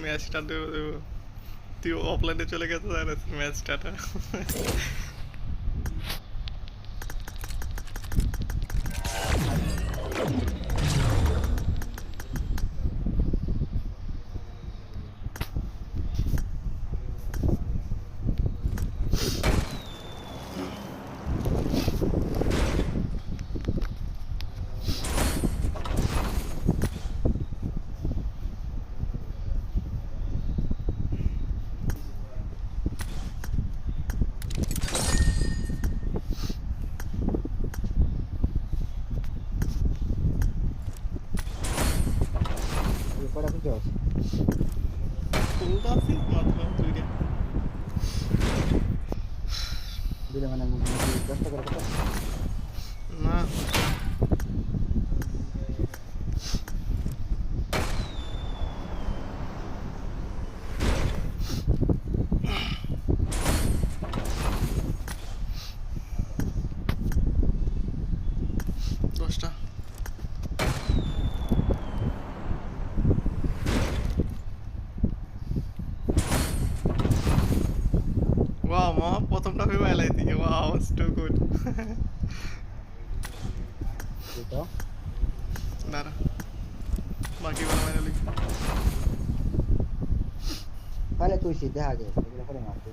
ম্যাচটা তুই অফলাইনে চলে গেছে ম্যাচটা কটা কিছু আছে ফুলটা আছে মাত্র দুইটা দিলে মানে চেষ্টা করে কত না দশটা ওয়াও মামা প্রথমটা ভেবে এলাইতি ওয়াও ইটস টু গুড দুটো দাঁড়া বাকিগুলো মাইনে লিখ তাহলে তুই সিদ্ধে আগে এগুলো করে মারতে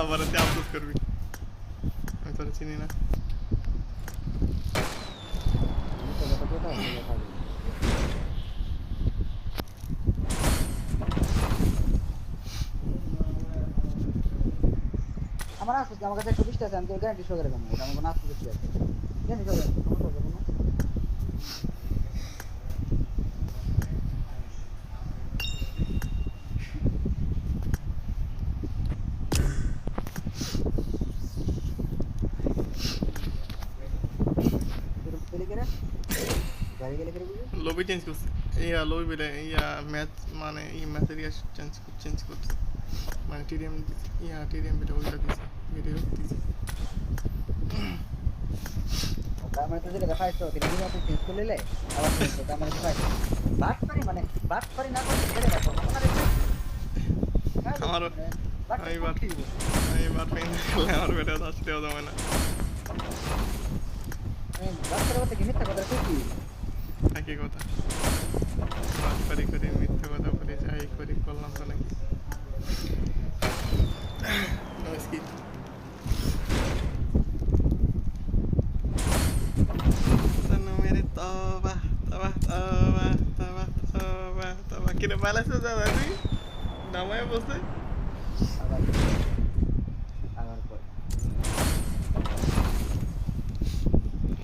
আবার তুই আফসোস করবি আমি তোরা চিনি না তো কত কত এগুলো খাবি আমার আসছে আমার কাছে 120 টা আছে আমি তো গ্যারান্টি শো করে দেবো ওটা আমার কোনো আসছে কি আছে গ্যারান্টি শো করে সমস্যা হবে কোনো তুই গেলে গাড়ি গেলে করে বুঝি লবি চেঞ্জ করছে ইয়া লবি বেলে ইয়া ম্যাচ মানে এই ম্যাচের ইয়া চেঞ্জ করছে মানে টিডিএম ইয়া টিডিএম বেলে ওইটা দিছে ভিডিও দিছে তার মানে তো যেটা ফাইট করতে গেলে আপনি চেঞ্জ করে নিলে আবার চেঞ্জ করতে আমার ফাইট বাট পারি না করতে গেলে বাট আমার আমি বাট পেন খেলে আমার বেটা আসতেও দেবে না বাট করতে কি মিথ্যা কথা কইছি একই কথা বাট পারি করে মিথ্যা কথা বলে যাই করি করলাম তো নাকি নমস্কি মেরে তবা তবা তবা তবা তবা তবা কিনে পালাইছে দাদা তুই নামায় বসে আবার আবার পর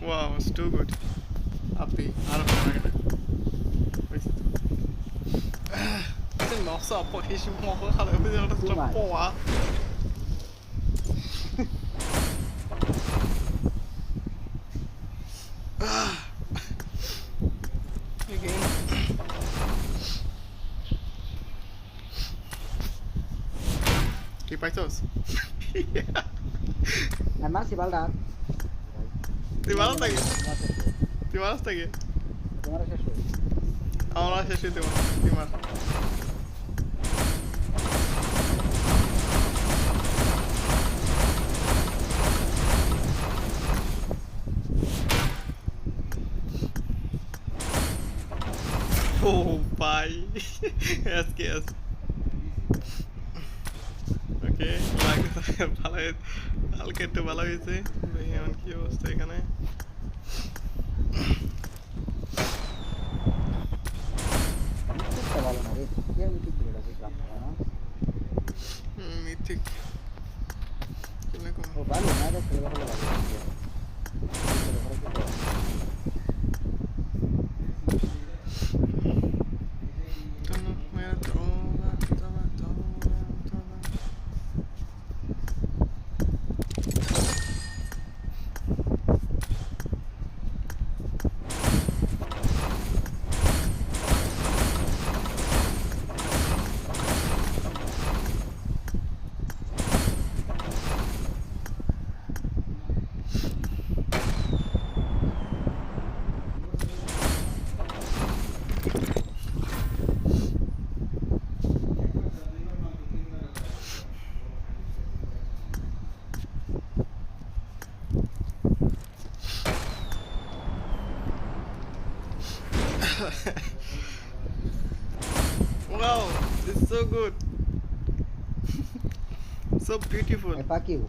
Wow, it's too good. Happy. Harap na kita. Wait. Kasi nasa apa kasi mo ako harap na yung restaurant po ah. Again. ¿Qué paisos? আমার C বালদা ¿Te vas hasta aquí? ¿Te vas hasta aquí? তোমার শেষ হই Ahora sí, sí, te vas. Oh, bye. Es que es. Okay, ভালো কালকে একটু ভালো হয়েছে দেখি এমন কি অবস্থা এখানে ভালো না রে কে মিটিং করে আছে ক্লাস না মিথিক ও ভালো না রে খেলা ভালো লাগে Wow, it's so good. So beautiful. I fuck you.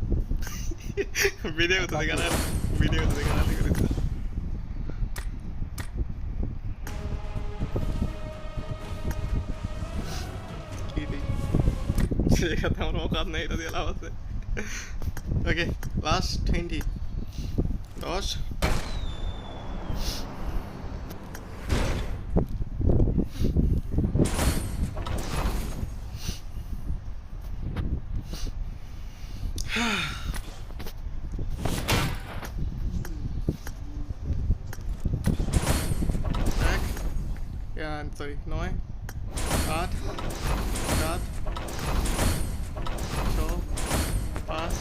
Video করতে দেখে না ভিডিও করতে দেখে না করেছে কি রে সেটা আমার অকাত নেই এটা দিয়ে লাভ আছে ওকে লাস্ট 20 10 এক সরি 9 8 7 6 5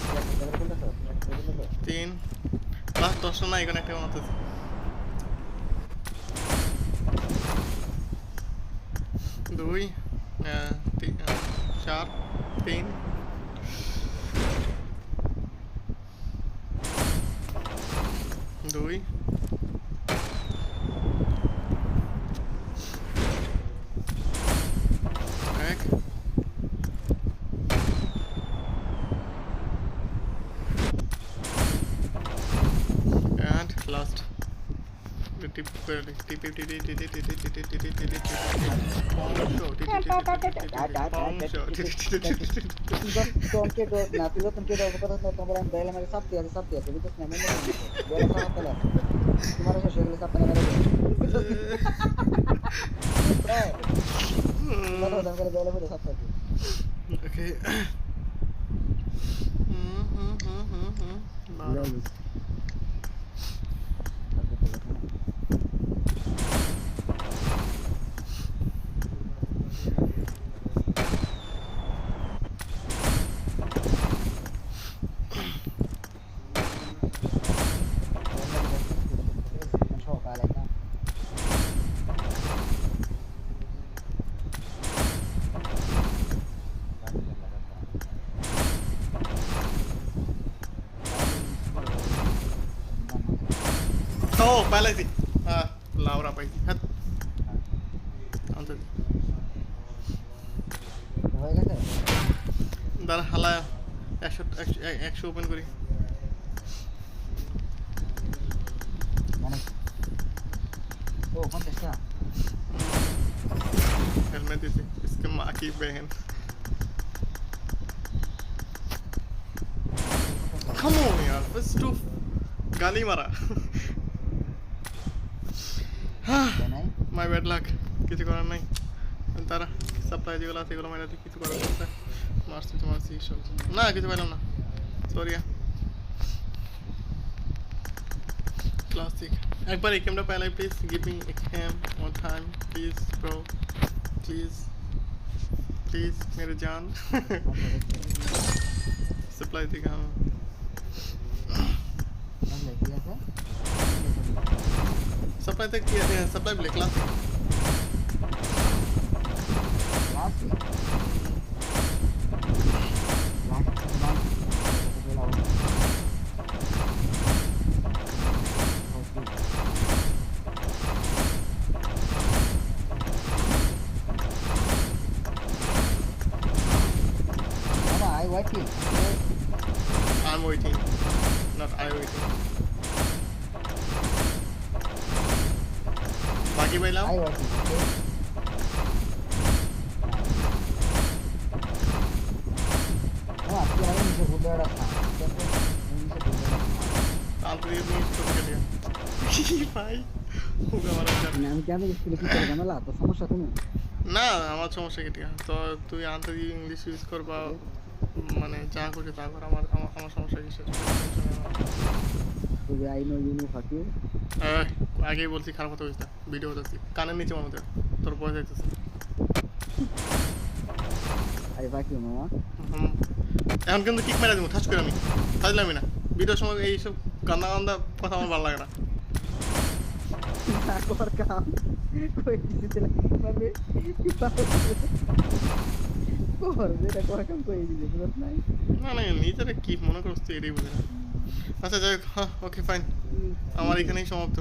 3 লাস্ট 10 না এখানে একটা বানাতেছি দুই 4 3 দুই এক and last tip okay oh pala si Laura pa hat দাঁড়া হালা 100 ওপেন করি हेलमेट दीजिए इसके माँ की बहन Come on यार बस टू गाली मारा মাই ব্যাড লাক কিছু করার নাই তারা সাপ্লাই যেগুলো আছে এগুলো মাইনাতে কিছু করার আছে মারছি সব না কিছু পাইলাম না সরি ক্লাসিক একবার এই ক্যামটা পাইলাই please give me a cam one time please bro please मेरे जान सप्लाई दिखा सप्लाई तक किया है supply black class I'm waiting not I waiting बाकी भाई लाओ आप तो ये भी इसको कर लिया भाई होगा हमारा আমি কেন স্কুলে কি করে জানালা তো সমস্যা তুমি না আমার সমস্যা কি ঠিক তো তুই আন্তরিক ইংলিশ ইউজ করবা মানে যা করছে তা কর আমার আমার সমস্যা কি সেটা তুই I know you know fuck you আগেই বলছি খারাপ কথা হইছে ভিডিও হচ্ছে কানের নিচে মনে হয় তোর বয়স হইতেছে আই ফাক ইউ মামা এখন কিন্তু কিক মেরে দেবো ঠাস করে আমি বুঝলাম না ভিডিওর সময় এইসব গান্দা গান্দা কথা আমার ভালো লাগে না কর কাম কই দিতে লাগে কি পাবে কর যেটা কর কাম কই দিতে বুঝছ নাই না না নিজেরা কি মনে করছ তুই এটাই বুঝে না আচ্ছা যাই হোক ওকে ফাইন আমার এখানেই সমাপ্ত